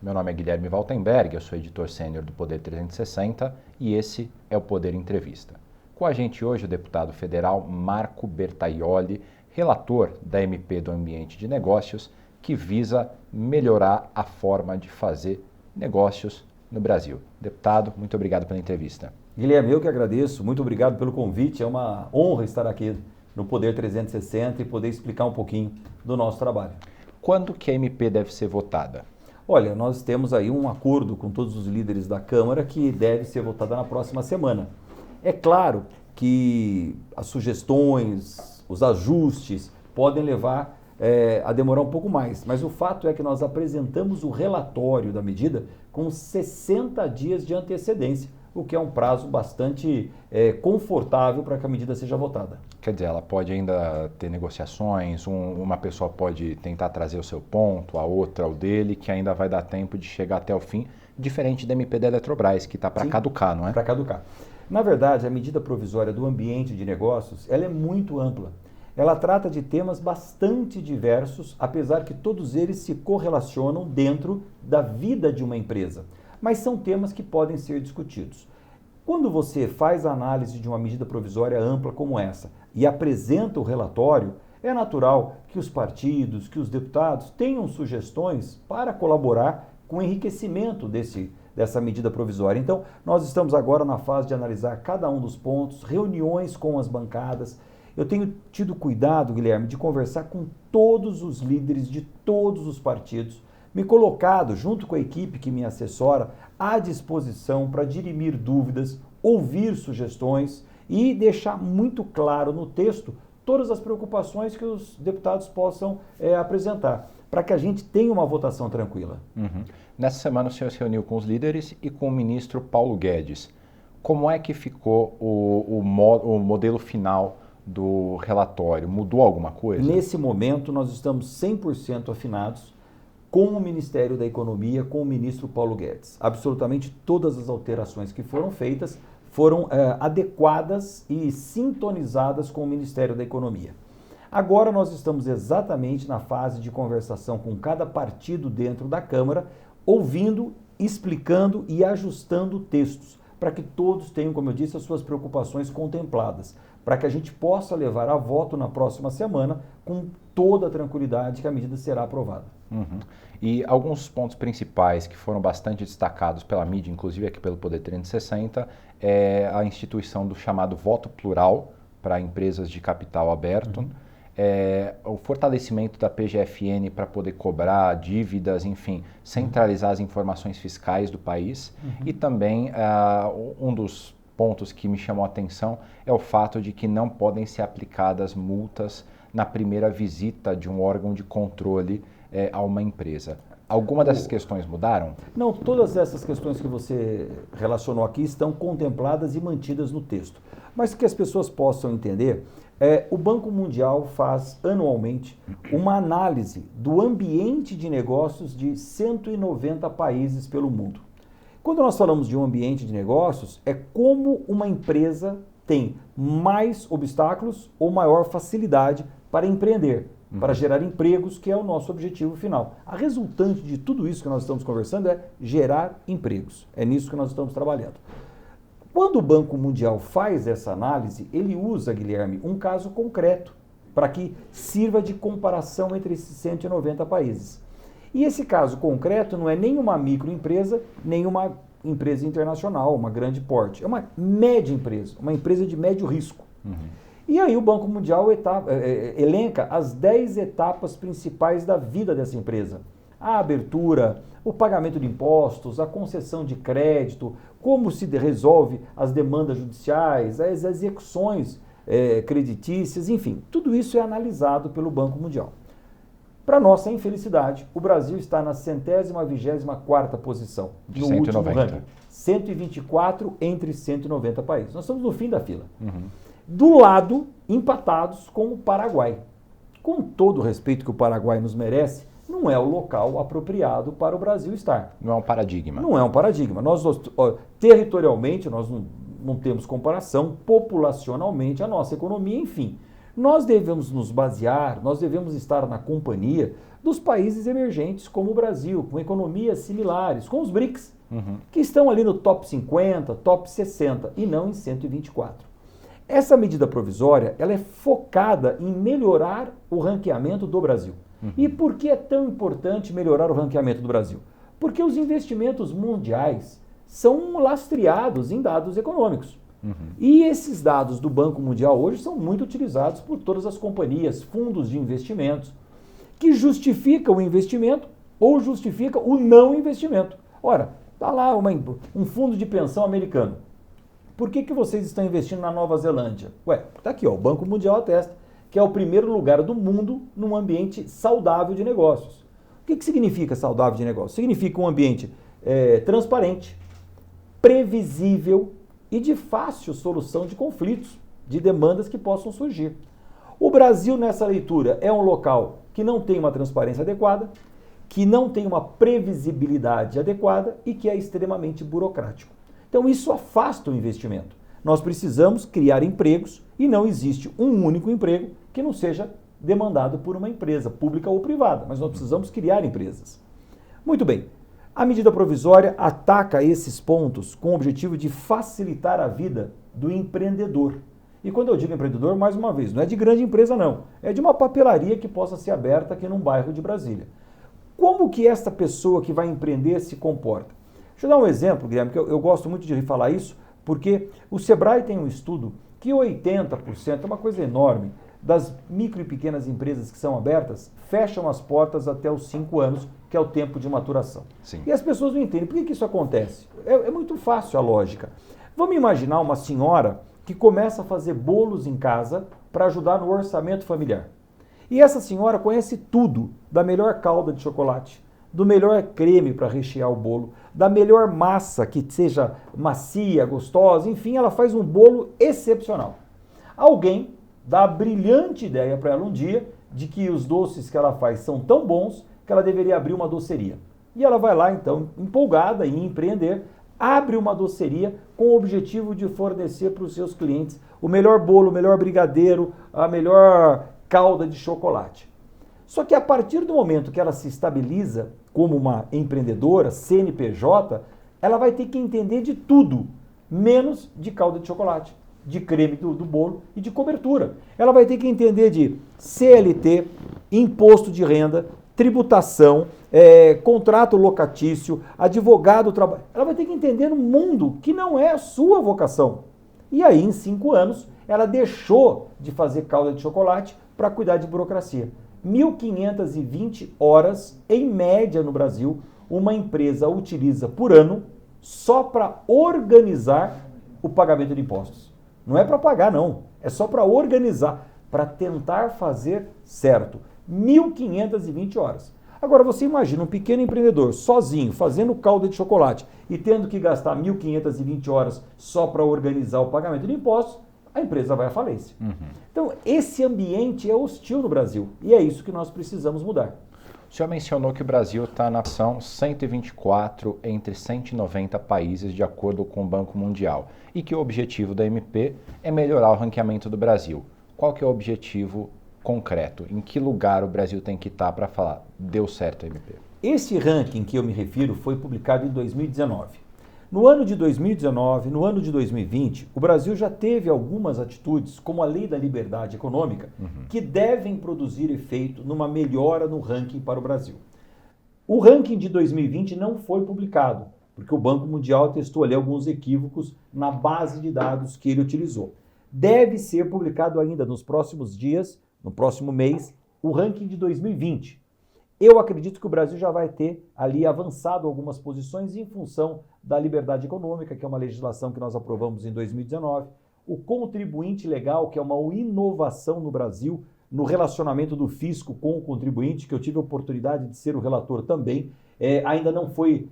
Meu nome é Guilherme Waltenberg, eu sou editor sênior do Poder 360 e esse é o Poder Entrevista. Com a gente hoje o deputado federal Marco Bertaioli, relator da MP do Ambiente de Negócios, que visa melhorar a forma de fazer negócios no Brasil. Deputado, muito obrigado pela entrevista. Guilherme, eu que agradeço, muito obrigado pelo convite, é uma honra estar aqui no Poder 360 e poder explicar um pouquinho do nosso trabalho. Quando que a MP deve ser votada? Olha, nós temos aí um acordo com todos os líderes da Câmara que deve ser votada na próxima semana. É claro que as sugestões, os ajustes podem levar a demorar um pouco mais, mas o fato é que nós apresentamos o relatório da medida com 60 dias de antecedência, o que é um prazo bastante confortável para que a medida seja votada. Quer dizer, ela pode ainda ter negociações, uma pessoa pode tentar trazer o seu ponto, a outra o dele, que ainda vai dar tempo de chegar até o fim, diferente da MP da Eletrobras, que está para caducar, não é? Para caducar. Na verdade, a medida provisória do ambiente de negócios, ela é muito ampla. Ela trata de temas bastante diversos, apesar que todos eles se correlacionam dentro da vida de uma empresa. Mas são temas que podem ser discutidos. Quando você faz a análise de uma medida provisória ampla como essa e apresenta o relatório, é natural que os partidos, que os deputados tenham sugestões para colaborar com o enriquecimento dessa medida provisória. Então, nós estamos agora na fase de analisar cada um dos pontos, reuniões com as bancadas. Eu tenho tido cuidado, Guilherme, de conversar com todos os líderes de todos os partidos, me colocado, junto com a equipe que me assessora, à disposição para dirimir dúvidas, ouvir sugestões e deixar muito claro no texto todas as preocupações que os deputados possam apresentar, para que a gente tenha uma votação tranquila. Uhum. Nessa semana o senhor se reuniu com os líderes e com o ministro Paulo Guedes. Como é que ficou o modelo final do relatório? Mudou alguma coisa? Nesse momento, nós estamos 100% afinados com o Ministério da Economia, com o ministro Paulo Guedes. Absolutamente todas as alterações que foram feitas foram adequadas e sintonizadas com o Ministério da Economia. Agora nós estamos exatamente na fase de conversação com cada partido dentro da Câmara, ouvindo, explicando e ajustando textos, para que todos tenham, como eu disse, as suas preocupações contempladas, para que a gente possa levar a voto na próxima semana com toda a tranquilidade que a medida será aprovada. Uhum. E alguns pontos principais que foram bastante destacados pela mídia, inclusive aqui pelo Poder 360, é a instituição do chamado voto plural para empresas de capital aberto, o fortalecimento da PGFN para poder cobrar dívidas, enfim, centralizar as informações fiscais do país e também um dos pontos que me chamou a atenção é o fato de que não podem ser aplicadas multas na primeira visita de um órgão de controle a uma empresa. Alguma dessas questões mudaram? Não, todas essas questões que você relacionou aqui estão contempladas e mantidas no texto. Mas que as pessoas possam entender, o Banco Mundial faz anualmente uma análise do ambiente de negócios de 190 países pelo mundo. Quando nós falamos de um ambiente de negócios, é como uma empresa tem mais obstáculos ou maior facilidade para empreender, para gerar empregos, que é o nosso objetivo final. A resultante de tudo isso que nós estamos conversando é gerar empregos. É nisso que nós estamos trabalhando. Quando o Banco Mundial faz essa análise, ele usa, Guilherme, um caso concreto para que sirva de comparação entre esses 190 países. E esse caso concreto não é nem uma microempresa, nem uma empresa internacional, uma grande porte. É uma média empresa, uma empresa de médio risco. E aí o Banco Mundial elenca as 10 etapas principais da vida dessa empresa. A abertura, o pagamento de impostos, a concessão de crédito, como se resolve as demandas judiciais, as execuções creditícias, enfim, tudo isso é analisado pelo Banco Mundial. Para nossa infelicidade, o Brasil está na 124ª posição, de no 190. último ranking. 124 entre 190 países. Nós estamos no fim da fila. Do lado, empatados com o Paraguai. Com todo o respeito que o Paraguai nos merece, não é o local apropriado para o Brasil estar. Não é um paradigma. Não é um paradigma. Nós territorialmente, nós não temos comparação, populacionalmente, a nossa economia, enfim. Nós devemos nos basear, nós devemos estar na companhia dos países emergentes como o Brasil, com economias similares, com os BRICS, que estão ali no top 50, top 60 e não em 124. Essa medida provisória, ela é focada em melhorar o ranqueamento do Brasil. E por que é tão importante melhorar o ranqueamento do Brasil? Porque os investimentos mundiais são lastreados em dados econômicos. E esses dados do Banco Mundial hoje são muito utilizados por todas as companhias, fundos de investimentos, que justificam o investimento ou justificam o não investimento. Ora, está lá um fundo de pensão americano. Por que vocês estão investindo na Nova Zelândia? Ué, está aqui, ó, o Banco Mundial atesta que é o primeiro lugar do mundo num ambiente saudável de negócios. O que significa saudável de negócios? Significa um ambiente transparente, previsível e de fácil solução de conflitos, de demandas que possam surgir. O Brasil, nessa leitura, é um local que não tem uma transparência adequada, que não tem uma previsibilidade adequada e que é extremamente burocrático. Então, isso afasta o investimento. Nós precisamos criar empregos e não existe um único emprego que não seja demandado por uma empresa, pública ou privada, mas nós precisamos criar empresas. Muito bem. A medida provisória ataca esses pontos com o objetivo de facilitar a vida do empreendedor. E quando eu digo empreendedor, mais uma vez, não é de grande empresa não, é de uma papelaria que possa ser aberta aqui num bairro de Brasília. Como que esta pessoa que vai empreender se comporta? Deixa eu dar um exemplo, Guilherme, que eu gosto muito de falar isso, porque o Sebrae tem um estudo que 80%, é uma coisa enorme, das micro e pequenas empresas que são abertas, fecham as portas até os 5 anos, que é o tempo de maturação. Sim. E as pessoas não entendem. Por que isso acontece? É muito fácil a lógica. Vamos imaginar uma senhora que começa a fazer bolos em casa para ajudar no orçamento familiar. E essa senhora conhece tudo, da melhor calda de chocolate, do melhor creme para rechear o bolo, da melhor massa que seja macia, gostosa, enfim, ela faz um bolo excepcional. Alguém dá a brilhante ideia para ela um dia de que os doces que ela faz são tão bons que ela deveria abrir uma doceria. E ela vai lá, então, empolgada em empreender, abre uma doceria com o objetivo de fornecer para os seus clientes o melhor bolo, o melhor brigadeiro, a melhor calda de chocolate. Só que a partir do momento que ela se estabiliza como uma empreendedora, CNPJ, ela vai ter que entender de tudo, menos de calda de chocolate, de creme do bolo e de cobertura. Ela vai ter que entender de CLT, imposto de renda, tributação, contrato locatício, advogado, trabalho. Ela vai ter que entender um mundo que não é a sua vocação. E aí, em 5 anos, ela deixou de fazer calda de chocolate para cuidar de burocracia. 1.520 horas, em média no Brasil, uma empresa utiliza por ano só para organizar o pagamento de impostos. Não é para pagar, não. É só para organizar, para tentar fazer certo. 1.520 horas. Agora, você imagina um pequeno empreendedor sozinho, fazendo calda de chocolate e tendo que gastar 1.520 horas só para organizar o pagamento de impostos, a empresa vai à falência. Então, esse ambiente é hostil no Brasil e é isso que nós precisamos mudar. O senhor mencionou que o Brasil está na posição 124 entre 190 países, de acordo com o Banco Mundial, e que o objetivo da MP é melhorar o ranqueamento do Brasil. Qual que é o objetivo concreto? Em que lugar o Brasil tem que estar para falar, deu certo a MP? Esse ranking que eu me refiro foi publicado em 2019. No ano de 2019, no ano de 2020, o Brasil já teve algumas atitudes, como a Lei da Liberdade Econômica, que devem produzir efeito numa melhora no ranking para o Brasil. O ranking de 2020 não foi publicado, porque o Banco Mundial testou ali alguns equívocos na base de dados que ele utilizou. Deve ser publicado ainda nos próximos dias, no próximo mês, o ranking de 2020. Eu acredito que o Brasil já vai ter ali avançado algumas posições em função da liberdade econômica, que é uma legislação que nós aprovamos em 2019, o contribuinte legal, que é uma inovação no Brasil, no relacionamento do fisco com o contribuinte, que eu tive a oportunidade de ser o relator também, ainda não foi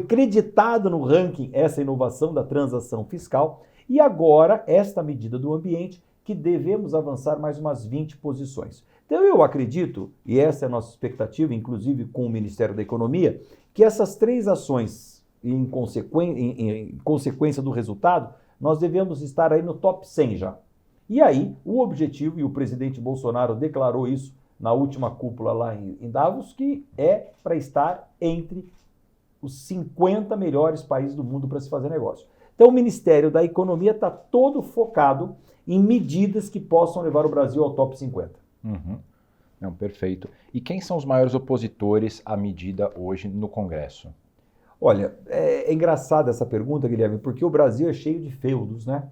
creditado no ranking essa inovação da transação fiscal, e agora esta medida do ambiente, que devemos avançar mais umas 20 posições. Então eu acredito, e essa é a nossa expectativa, inclusive com o Ministério da Economia, que essas 3 ações, em consequência do resultado, nós devemos estar aí no top 100 já. E aí, o objetivo, e o presidente Bolsonaro declarou isso na última cúpula lá em Davos, que é para estar entre os 50 melhores países do mundo para se fazer negócio. Então, o Ministério da Economia está todo focado em medidas que possam levar o Brasil ao top 50. Uhum. Não, perfeito. E quem são os maiores opositores à medida hoje no Congresso? Olha, é engraçada essa pergunta, Guilherme, porque o Brasil é cheio de feudos, né?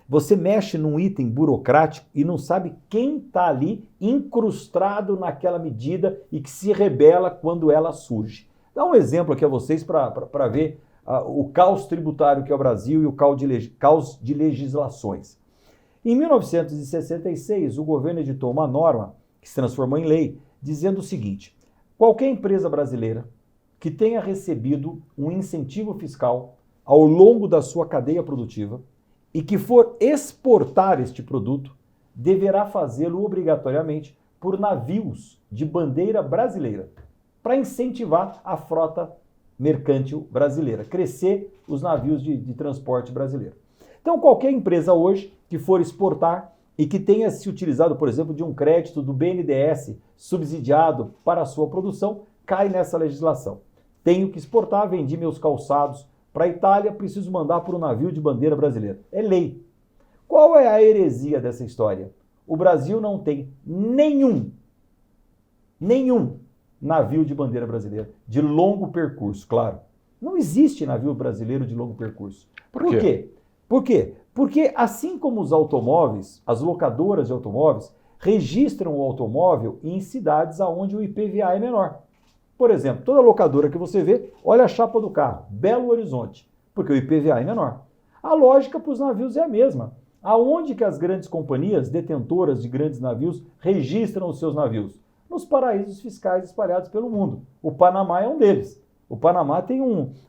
Você mexe num item burocrático e não sabe quem está ali incrustado naquela medida e que se rebela quando ela surge. Dá um exemplo aqui a vocês para ver o caos tributário que é o Brasil e o caos de legislações. Em 1966, o governo editou uma norma que se transformou em lei, dizendo o seguinte: qualquer empresa brasileira que tenha recebido um incentivo fiscal ao longo da sua cadeia produtiva e que for exportar este produto, deverá fazê-lo obrigatoriamente por navios de bandeira brasileira, para incentivar a frota mercântil brasileira, crescer os navios de transporte brasileiro. Então, qualquer empresa hoje que for exportar e que tenha se utilizado, por exemplo, de um crédito do BNDES subsidiado para a sua produção, cai nessa legislação. Tenho que exportar, vendi meus calçados para a Itália, preciso mandar por um navio de bandeira brasileira. É lei. Qual é a heresia dessa história? O Brasil não tem nenhum navio de bandeira brasileira, de longo percurso, claro. Não existe navio brasileiro de longo percurso. Por quê? Por quê? Porque assim como os automóveis, as locadoras de automóveis registram o automóvel em cidades onde o IPVA é menor. Por exemplo, toda locadora que você vê, olha a chapa do carro, Belo Horizonte, porque o IPVA é menor. A lógica para os navios é a mesma. Aonde que as grandes companhias detentoras de grandes navios registram os seus navios? Nos paraísos fiscais espalhados pelo mundo. O Panamá é um deles. O Panamá tem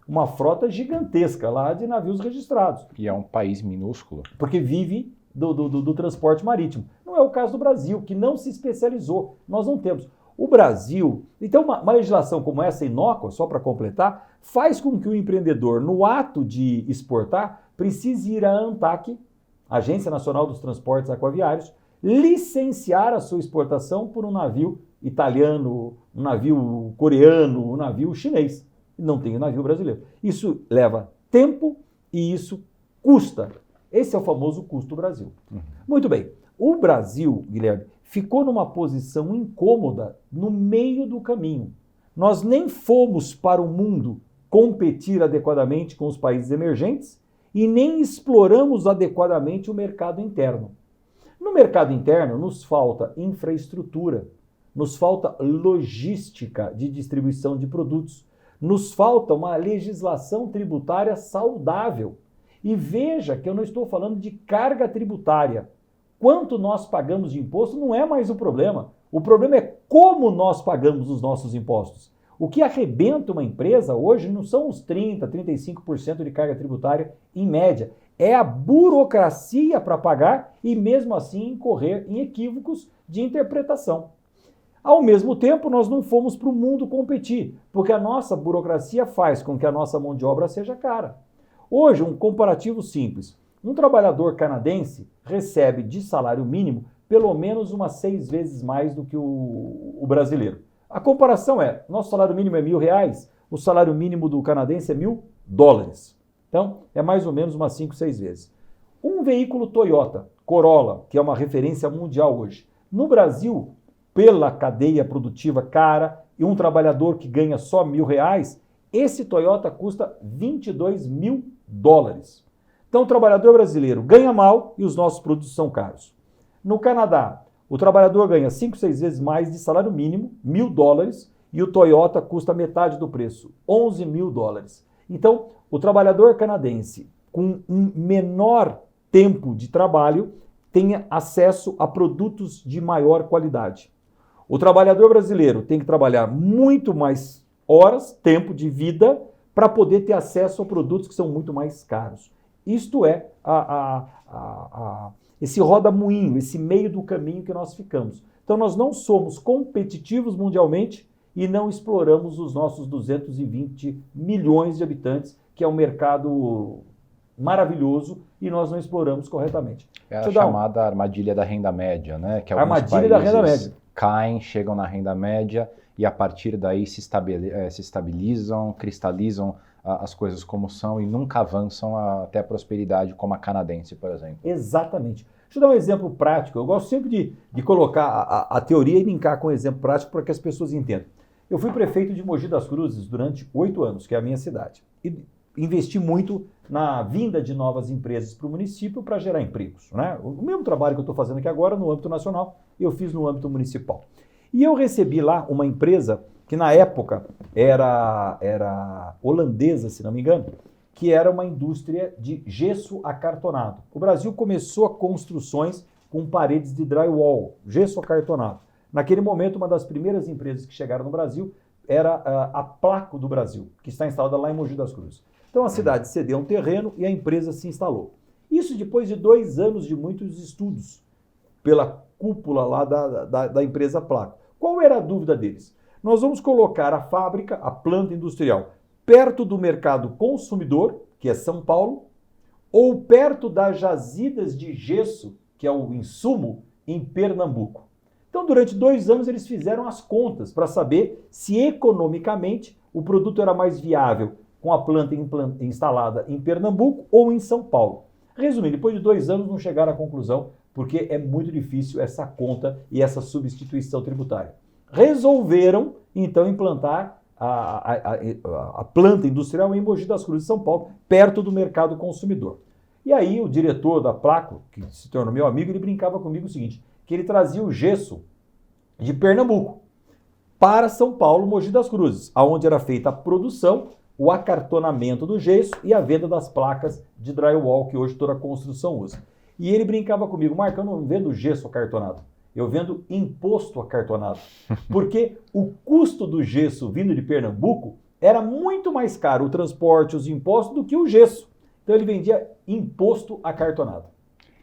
uma frota gigantesca lá de navios registrados. E é um país minúsculo. Porque vive do transporte marítimo. Não é o caso do Brasil, que não se especializou. Nós não temos. O Brasil, então uma legislação como essa, inócua, só para completar, faz com que o empreendedor, no ato de exportar, precise ir à ANTAQ, Agência Nacional dos Transportes Aquaviários, licenciar a sua exportação por um navio italiano, um navio coreano, um navio chinês. Não tem um navio brasileiro. Isso leva tempo e isso custa. Esse é o famoso custo Brasil. Muito bem. O Brasil, Guilherme, ficou numa posição incômoda no meio do caminho. Nós nem fomos para o mundo competir adequadamente com os países emergentes e nem exploramos adequadamente o mercado interno. No mercado interno, nos falta infraestrutura, nos falta logística de distribuição de produtos, nos falta uma legislação tributária saudável. E veja que eu não estou falando de carga tributária. Quanto nós pagamos de imposto não é mais o problema. O problema é como nós pagamos os nossos impostos. O que arrebenta uma empresa hoje não são os 30%, 35% de carga tributária em média. É a burocracia para pagar e mesmo assim incorrer em equívocos de interpretação. Ao mesmo tempo, nós não fomos para o mundo competir, porque a nossa burocracia faz com que a nossa mão de obra seja cara. Hoje, um comparativo simples. Um trabalhador canadense recebe de salário mínimo pelo menos umas 6 vezes mais do que o brasileiro. A comparação é, nosso salário mínimo é R$1.000, o salário mínimo do canadense é $1.000. Então, é mais ou menos umas 5, 6 vezes. Um veículo Toyota Corolla, que é uma referência mundial hoje, no Brasil, pela cadeia produtiva cara e um trabalhador que ganha só R$1.000, esse Toyota custa $22.000. Então, o trabalhador brasileiro ganha mal e os nossos produtos são caros. No Canadá, o trabalhador ganha 5, 6 vezes mais de salário mínimo, $1.000, e o Toyota custa metade do preço, $11.000. Então, o trabalhador canadense, com um menor tempo de trabalho, tem acesso a produtos de maior qualidade. O trabalhador brasileiro tem que trabalhar muito mais horas, tempo de vida, para poder ter acesso a produtos que são muito mais caros. Isto é esse roda-moinho, esse meio do caminho que nós ficamos. Então nós não somos competitivos mundialmente e não exploramos os nossos 220 milhões de habitantes, que é um mercado maravilhoso e nós não exploramos corretamente. É a chamada armadilha da renda média, né? Que alguns armadilha da renda média. Caem, chegam na renda média e a partir daí se estabilizam, cristalizam as coisas como são e nunca avançam até a prosperidade, como a canadense, por exemplo. Exatamente. Deixa eu dar um exemplo prático. Eu gosto sempre de colocar a teoria e linkar com um exemplo prático para que as pessoas entendam. Eu fui prefeito de Mogi das Cruzes durante 8 anos, que é a minha cidade. E investi muito na vinda de novas empresas para o município para gerar empregos, né? O mesmo trabalho que eu estou fazendo aqui agora no âmbito nacional, eu fiz no âmbito municipal. E eu recebi lá uma empresa que na época era holandesa, se não me engano, que era uma indústria de gesso acartonado. O Brasil começou a construções com paredes de drywall, gesso acartonado. Naquele momento, uma das primeiras empresas que chegaram no Brasil era a Placo do Brasil, que está instalada lá em Mogi das Cruzes. Então a cidade cedeu um terreno e a empresa se instalou. Isso depois de 2 anos de muitos estudos pela cúpula lá da empresa Placo. Qual era a dúvida deles? Nós vamos colocar a fábrica, a planta industrial, perto do mercado consumidor, que é São Paulo, ou perto das jazidas de gesso, que é o insumo, em Pernambuco. Então, durante 2 anos, eles fizeram as contas para saber se economicamente o produto era mais viável com a planta instalada em Pernambuco ou em São Paulo. Resumindo, depois de 2 anos não chegaram à conclusão, porque é muito difícil essa conta e essa substituição tributária. Resolveram, então, implantar a planta industrial em Mogi das Cruzes, São Paulo, perto do mercado consumidor. E aí o diretor da Placo, que se tornou meu amigo, ele brincava comigo o seguinte, que ele trazia o gesso de Pernambuco para São Paulo, Mogi das Cruzes, onde era feita a produção, o acartonamento do gesso e a venda das placas de drywall que hoje toda a construção usa. E ele brincava comigo, Marco, eu não vendo gesso acartonado, eu vendo imposto acartonado, porque o custo do gesso vindo de Pernambuco era muito mais caro, o transporte, os impostos, do que o gesso. Então ele vendia imposto acartonado.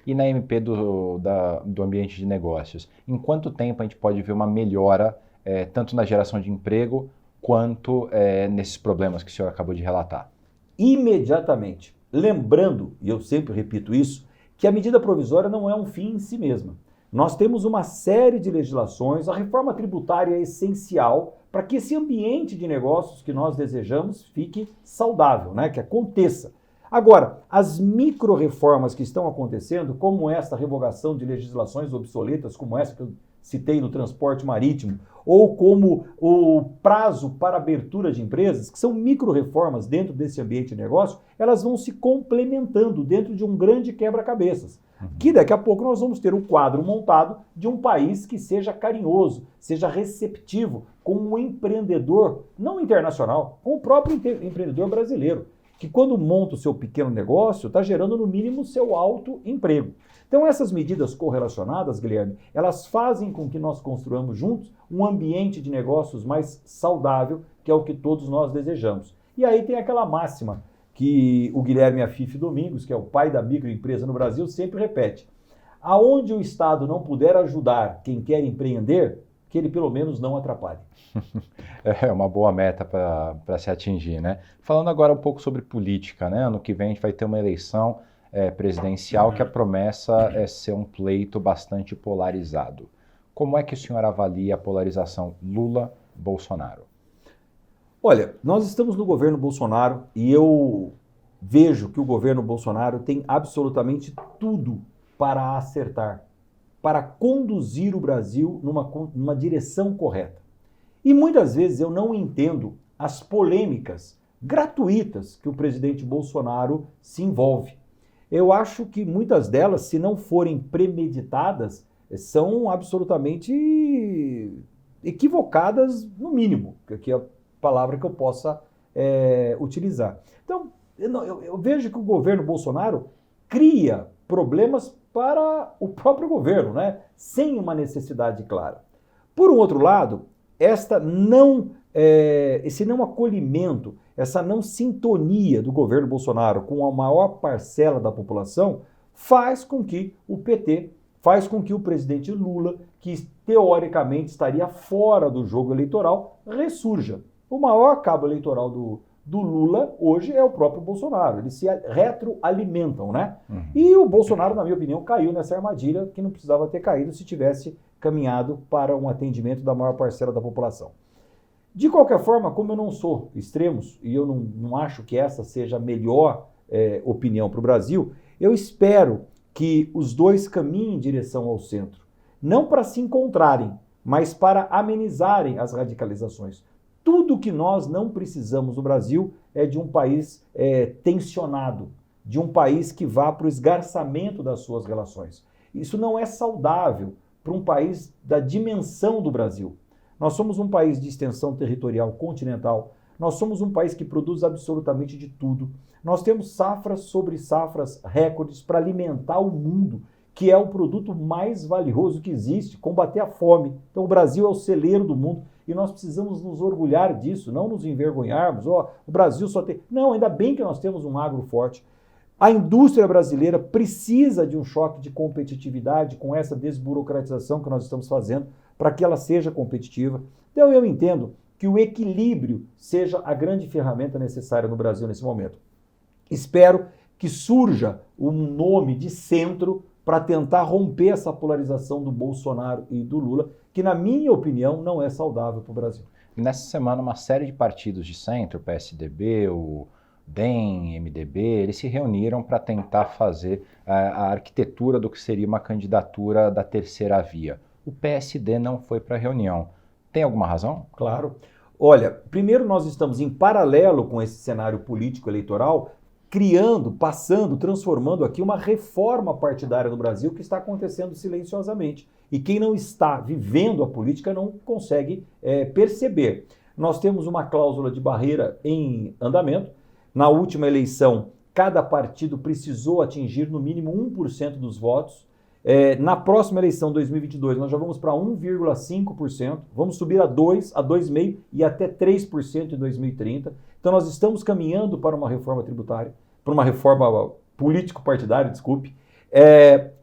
E na MP do ambiente de negócios, em quanto tempo a gente pode ver uma melhora, tanto na geração de emprego, quanto nesses problemas que o senhor acabou de relatar? Imediatamente. Lembrando, e eu sempre repito isso, que a medida provisória não é um fim em si mesma. Nós temos uma série de legislações, a reforma tributária é essencial para que esse ambiente de negócios que nós desejamos fique saudável, né? Que aconteça. Agora, as micro-reformas que estão acontecendo, como esta revogação de legislações obsoletas, como essa que eu citei no transporte marítimo, ou como o prazo para abertura de empresas, que são micro-reformas dentro desse ambiente de negócio, elas vão se complementando dentro de um grande quebra-cabeças. Que daqui a pouco nós vamos ter um quadro montado de um país que seja carinhoso, seja receptivo com um empreendedor, não internacional, com o próprio empreendedor brasileiro, que quando monta o seu pequeno negócio, está gerando no mínimo seu alto emprego. Então essas medidas correlacionadas, Guilherme, elas fazem com que nós construamos juntos um ambiente de negócios mais saudável, que é o que todos nós desejamos. E aí tem aquela máxima que o Guilherme Afife Domingos, que é o pai da microempresa no Brasil, sempre repete. Aonde o Estado não puder ajudar quem quer empreender, que ele pelo menos não atrapalhe. É uma boa meta para se atingir, né? Falando agora um pouco sobre política, né? Ano que vem a gente vai ter uma eleição presidencial que a promessa é ser um pleito bastante polarizado. Como é que o senhor avalia a polarização Lula-Bolsonaro? Olha, nós estamos no governo Bolsonaro e eu vejo que o governo Bolsonaro tem absolutamente tudo para acertar, para conduzir o Brasil numa direção correta. E muitas vezes eu não entendo as polêmicas gratuitas que o presidente Bolsonaro se envolve. Eu acho que muitas delas, se não forem premeditadas, são absolutamente equivocadas, no mínimo, que é a palavra que eu possa utilizar. Então, eu vejo que o governo Bolsonaro cria problemas para o próprio governo, né? Sem uma necessidade clara. Por um outro lado, esse não acolhimento, essa não sintonia do governo Bolsonaro com a maior parcela da população faz com que o PT, faz com que o presidente Lula, que teoricamente estaria fora do jogo eleitoral, ressurja. O maior cabo eleitoral do Lula hoje é o próprio Bolsonaro. Eles se retroalimentam, né? E o Bolsonaro, na minha opinião, caiu nessa armadilha que não precisava ter caído se tivesse caminhado para um atendimento da maior parcela da população. De qualquer forma, como eu não sou extremos e eu não acho que essa seja a melhor opinião para o Brasil, eu espero que os dois caminhem em direção ao centro. Não para se encontrarem, mas para amenizarem as radicalizações. Tudo que nós não precisamos no Brasil é de um país tensionado, de um país que vá para o esgarçamento das suas relações. Isso não é saudável para um país da dimensão do Brasil. Nós somos um país de extensão territorial continental, nós somos um país que produz absolutamente de tudo. Nós temos safras sobre safras recordes para alimentar o mundo, que é o produto mais valioso que existe, combater a fome. Então o Brasil é o celeiro do mundo e nós precisamos nos orgulhar disso, não nos envergonharmos. O Brasil só tem... Não, ainda bem que nós temos um agro forte. A indústria brasileira precisa de um choque de competitividade com essa desburocratização que nós estamos fazendo para que ela seja competitiva. Então eu entendo que o equilíbrio seja a grande ferramenta necessária no Brasil nesse momento. Espero que surja um nome de centro para tentar romper essa polarização do Bolsonaro e do Lula, que na minha opinião não é saudável para o Brasil. Nessa semana, uma série de partidos de centro, o PSDB, o DEM, MDB, eles se reuniram para tentar fazer a arquitetura do que seria uma candidatura da terceira via. O PSD não foi para a reunião. Tem alguma razão? Claro. Olha, primeiro nós estamos em paralelo com esse cenário político eleitoral, criando, transformando aqui uma reforma partidária no Brasil que está acontecendo silenciosamente. E quem não está vivendo a política não consegue perceber. Nós temos uma cláusula de barreira em andamento. Na última eleição, cada partido precisou atingir no mínimo 1% dos votos. Na próxima eleição, 2022, nós já vamos para 1,5%, vamos subir a 2%, a 2,5% e até 3% em 2030. Então nós estamos caminhando para uma reforma tributária, para uma reforma político-partidária, desculpe.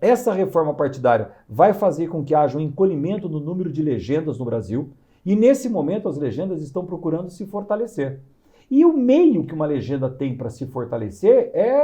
Essa reforma partidária vai fazer com que haja um encolhimento no número de legendas no Brasil e nesse momento as legendas estão procurando se fortalecer. E o meio que uma legenda tem para se fortalecer é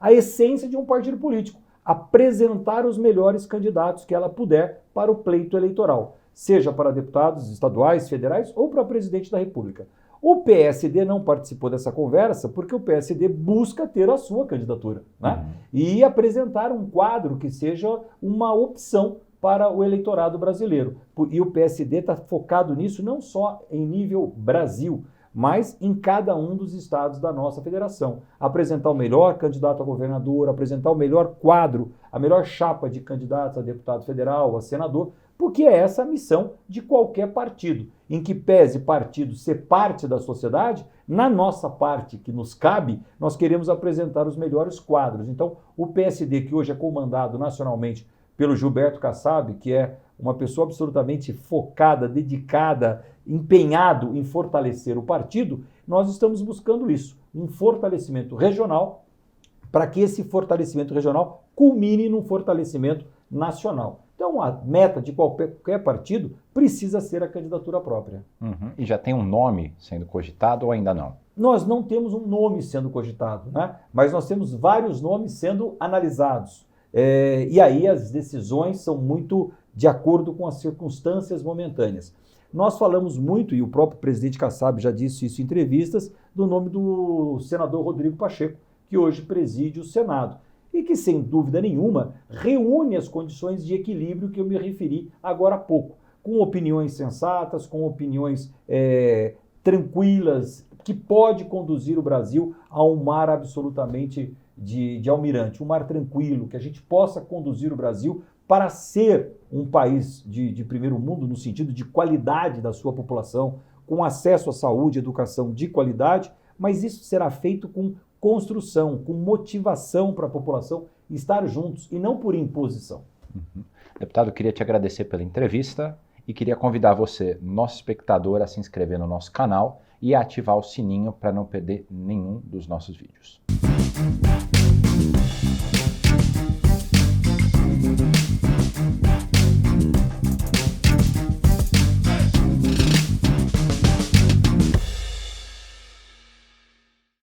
a essência de um partido político. Apresentar os melhores candidatos que ela puder para o pleito eleitoral, seja para deputados estaduais, federais ou para presidente da República. O PSD não participou dessa conversa porque o PSD busca ter a sua candidatura, né? E apresentar um quadro que seja uma opção para o eleitorado brasileiro. E o PSD está focado nisso não só em nível Brasil, mas em cada um dos estados da nossa federação. Apresentar o melhor candidato a governador, apresentar o melhor quadro, a melhor chapa de candidatos a deputado federal, a senador, porque é essa a missão de qualquer partido. Em que pese partido ser parte da sociedade, na nossa parte que nos cabe, nós queremos apresentar os melhores quadros. Então, o PSD, que hoje é comandado nacionalmente pelo Gilberto Kassab, que é uma pessoa absolutamente focada, dedicada, empenhado em fortalecer o partido, nós estamos buscando isso, um fortalecimento regional, para que esse fortalecimento regional culmine num fortalecimento nacional. Então, a meta de qualquer partido precisa ser a candidatura própria. E já tem um nome sendo cogitado ou ainda não? Nós não temos um nome sendo cogitado, né? Mas nós temos vários nomes sendo analisados. E aí as decisões são muito de acordo com as circunstâncias momentâneas. Nós falamos muito, e o próprio presidente Kassab já disse isso em entrevistas, do nome do senador Rodrigo Pacheco, que hoje preside o Senado. E que, sem dúvida nenhuma, reúne as condições de equilíbrio que eu me referi agora há pouco, com opiniões sensatas, com opiniões tranquilas, que pode conduzir o Brasil a um mar absolutamente de almirante, um mar tranquilo, que a gente possa conduzir o Brasil para ser um país de primeiro mundo, no sentido de qualidade da sua população, com acesso à saúde e educação de qualidade, mas isso será feito com construção, com motivação para a população estar juntos e não por imposição. Deputado, eu queria te agradecer pela entrevista e queria convidar você, nosso espectador, a se inscrever no nosso canal e a ativar o sininho para não perder nenhum dos nossos vídeos.